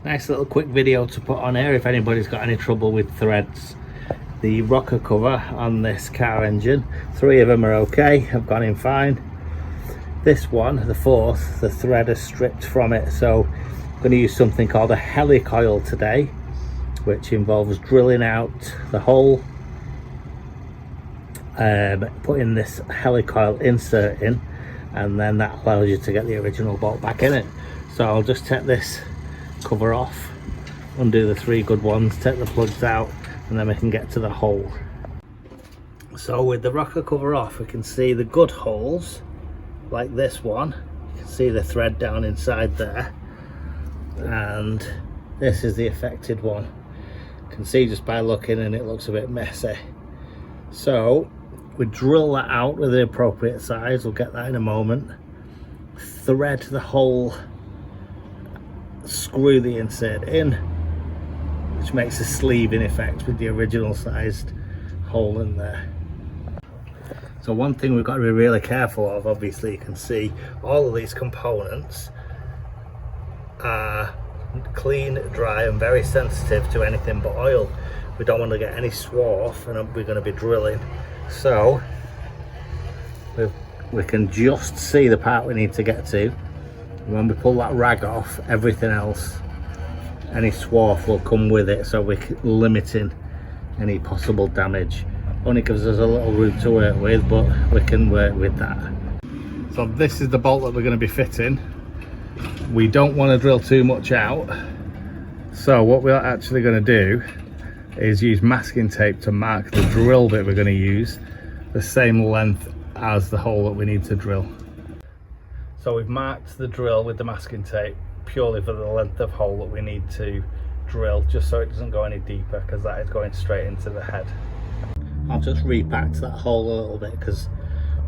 Nice little quick video to put on here if anybody's got any trouble with threads. The rocker cover on this car engine, 3 of them are okay, have gone in fine. This one, the 4th, the thread is stripped from it, so I'm going to use something called a helicoil today, which involves drilling out the hole, putting this helicoil insert in, and then that allows you to get the original bolt back in it. So I'll just take this cover off, undo the 3 good ones, take the plugs out, and then we can get to the hole. So with the rocker cover off, we can see the good holes, like this one. You can see the thread down inside there, and this is the affected one. You can see just by looking, and it looks a bit messy. So we drill that out with the appropriate size, we'll get that in a moment. Thread the hole, screw the insert in, which makes a sleeve in effect with the original sized hole in there. So one thing we've got to be really careful of, obviously you can see all of these components are clean, dry and very sensitive to anything but oil. We don't want to get any swarf, and we're going to be drilling, so we can just see the part we need to get to. When we pull that rag off, everything else, any swarf will come with it, so we're limiting any possible damage. Only gives us a little route to work with, but we can work with that. So this is the bolt that we're going to be fitting. We don't want to drill too much out, so what we're actually going to do is use masking tape to mark the drill bit we're going to use the same length as the hole that we need to drill. So we've marked the drill with the masking tape purely for the length of hole that we need to drill, just so it doesn't go any deeper, because that is going straight into the head. I've just repacked that hole a little bit because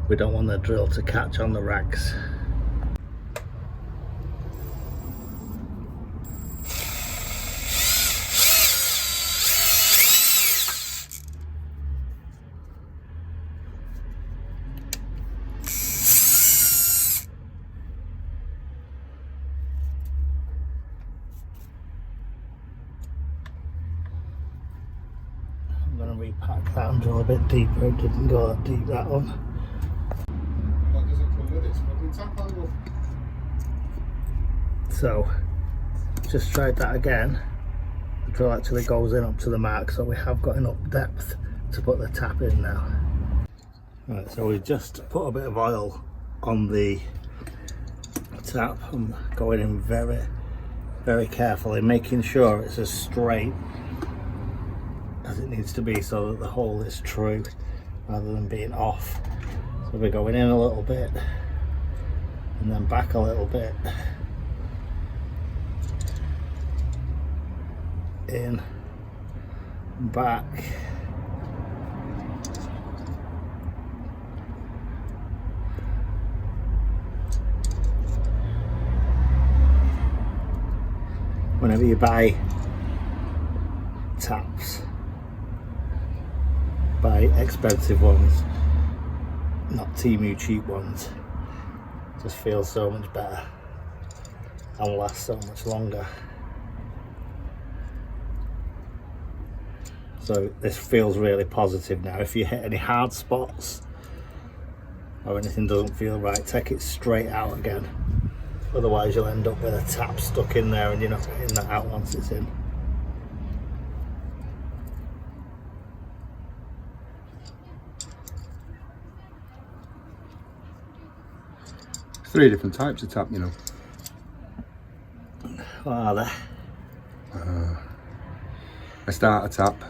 we don't want the drill to catch on the rags. I'm going to repack that and drill a bit deeper. It didn't go that deep, that one. That doesn't come with it, smuggling tap handle. So just tried that again. The drill actually goes in up to the mark, so we have got enough depth to put the tap in now. Right, so we just put a bit of oil on the tap. I'm going in very, very carefully, making sure it's as straight as it needs to be, so that the hole is true rather than being off. So we're going in a little bit and then back a little bit, in, back, whenever you buy taps, buy expensive ones, not Temu cheap ones. Just feels so much better and lasts so much longer. So this feels really positive now. If you hit any hard spots or anything doesn't feel right, take it straight out again. Otherwise you'll end up with a tap stuck in there and you're not getting that out once it's in. There's 3 different types of tap, you know. What are they? A starter tap,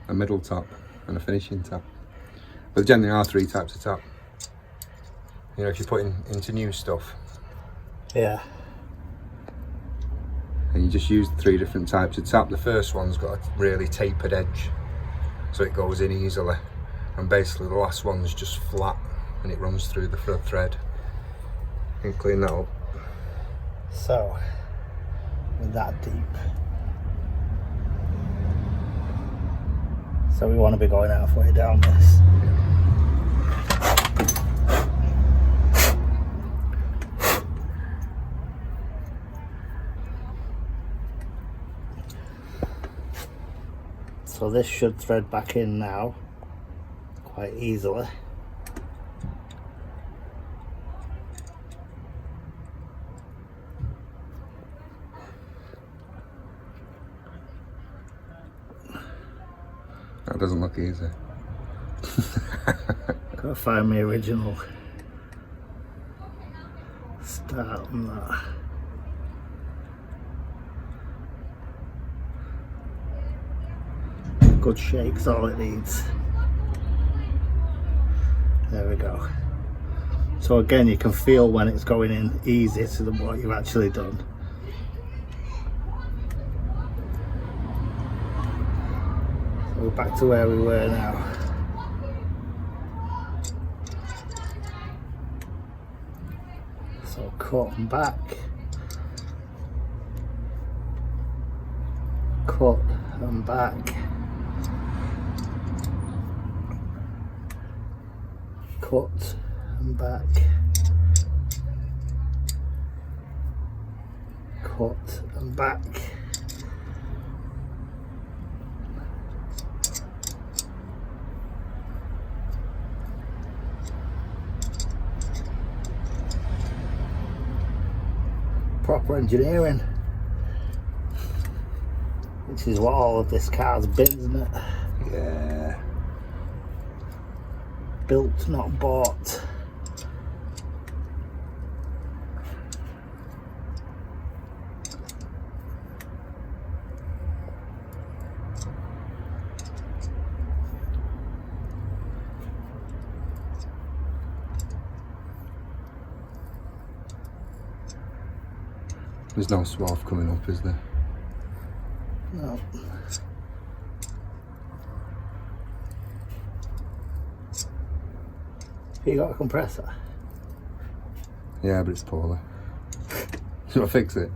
a middle tap and a finishing tap. But there generally are 3 types of tap. You know, if you're putting into new stuff. Yeah. And you just use the 3 different types of tap. The first one's got a really tapered edge, so it goes in easily. And basically the last one's just flat and it runs through the thread. You can clean that up. So, with that deep. So we want to be going halfway down this. So this should thread back in now quite easily. That doesn't look easy. Gotta find my original start on that. Good shake's all it needs. There we go. So again, you can feel when it's going in easy to what you've actually done. So we're back to where we were now. So cut and back. Cut and back. Cut and back. Cut and back. Proper engineering, which is what all of this car's been, isn't it? Yeah. Built, not bought. There's no swath coming up, is there? No. You got a compressor? Yeah, but it's poorly. So I fix it.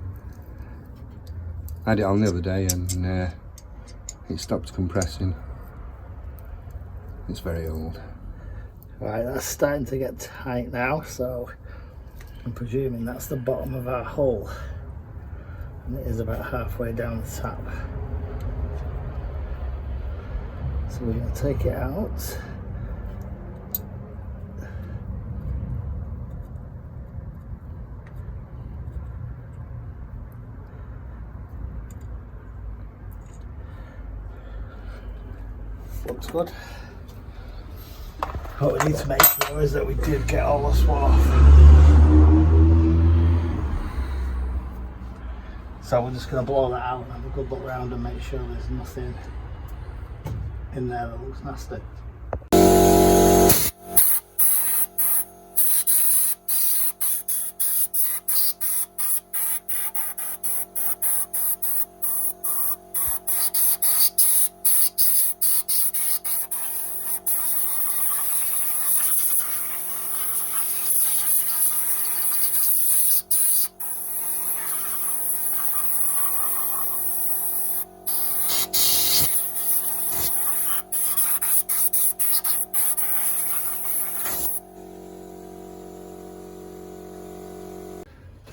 I had it on the other day and it stopped compressing. It's very old. Right, that's starting to get tight now, so I'm presuming that's the bottom of our hole. And it is about halfway down the tap. So we're going to take it out. Looks good. What we need to make sure is that we did get all the swath. So we're just going to blow that out and have a good look around and make sure there's nothing in there that looks nasty.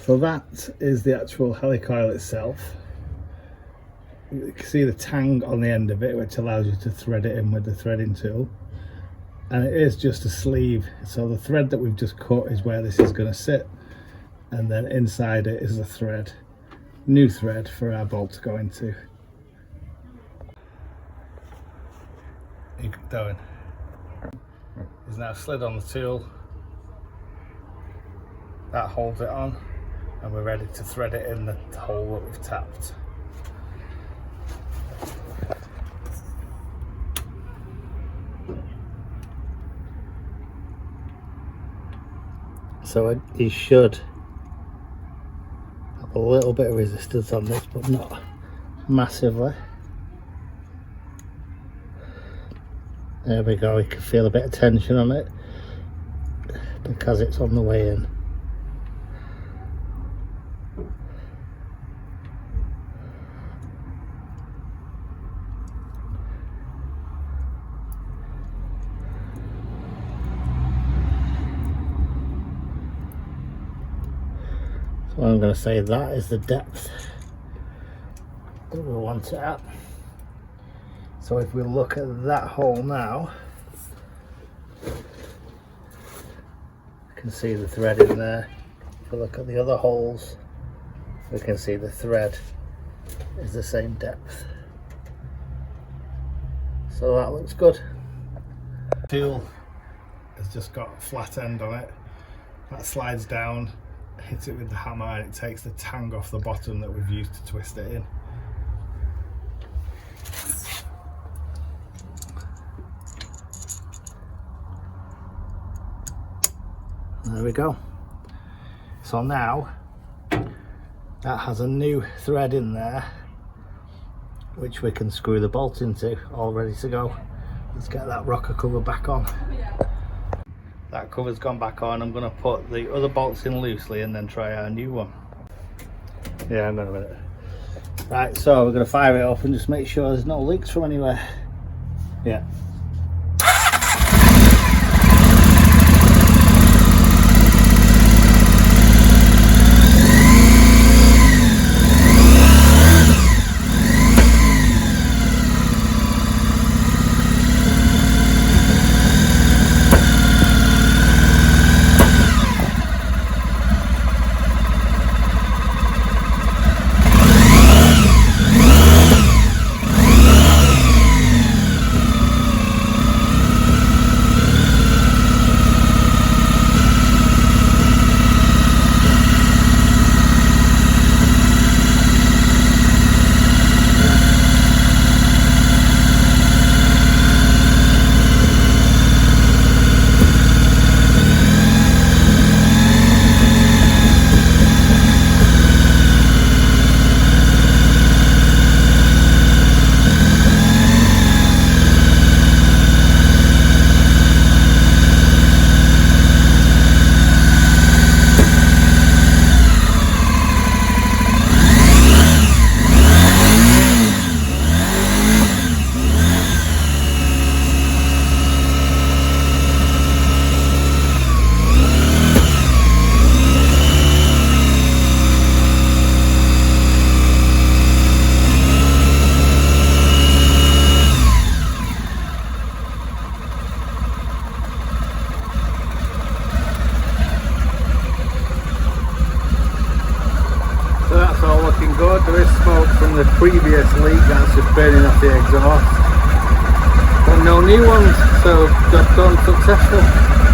So that is the actual helicoil itself. You can see the tang on the end of it, which allows you to thread it in with the threading tool. And it is just a sleeve. So the thread that we've just cut is where this is going to sit. And then inside it is a thread, new thread for our bolt to go into. Keep going. It's now slid on the tool. That holds it on. And we're ready to thread it in the hole that we've tapped. So you should have a little bit of resistance on this, but not massively. There we go, you can feel a bit of tension on it because it's on the way in. So I'm going to say that is the depth that we want it at. So if we look at that hole now, you can see the thread in there. If we look at the other holes, we can see the thread is the same depth. So that looks good. Tool has just got a flat end on it. That slides down, hits it with the hammer, and it takes the tang off the bottom that we've used to twist it in. There we go. So now that has a new thread in there which we can screw the bolt into, all ready to go. Let's get that rocker cover back on. That cover's gone back on. I'm going to put the other bolts in loosely and then try our new one. Yeah, hang on a minute. Right, so we're going to fire it up and just make sure there's no leaks from anywhere. Yeah. Good. There is smoke from the previous leak that's just burning off the exhaust, but no new ones, so job done, successful.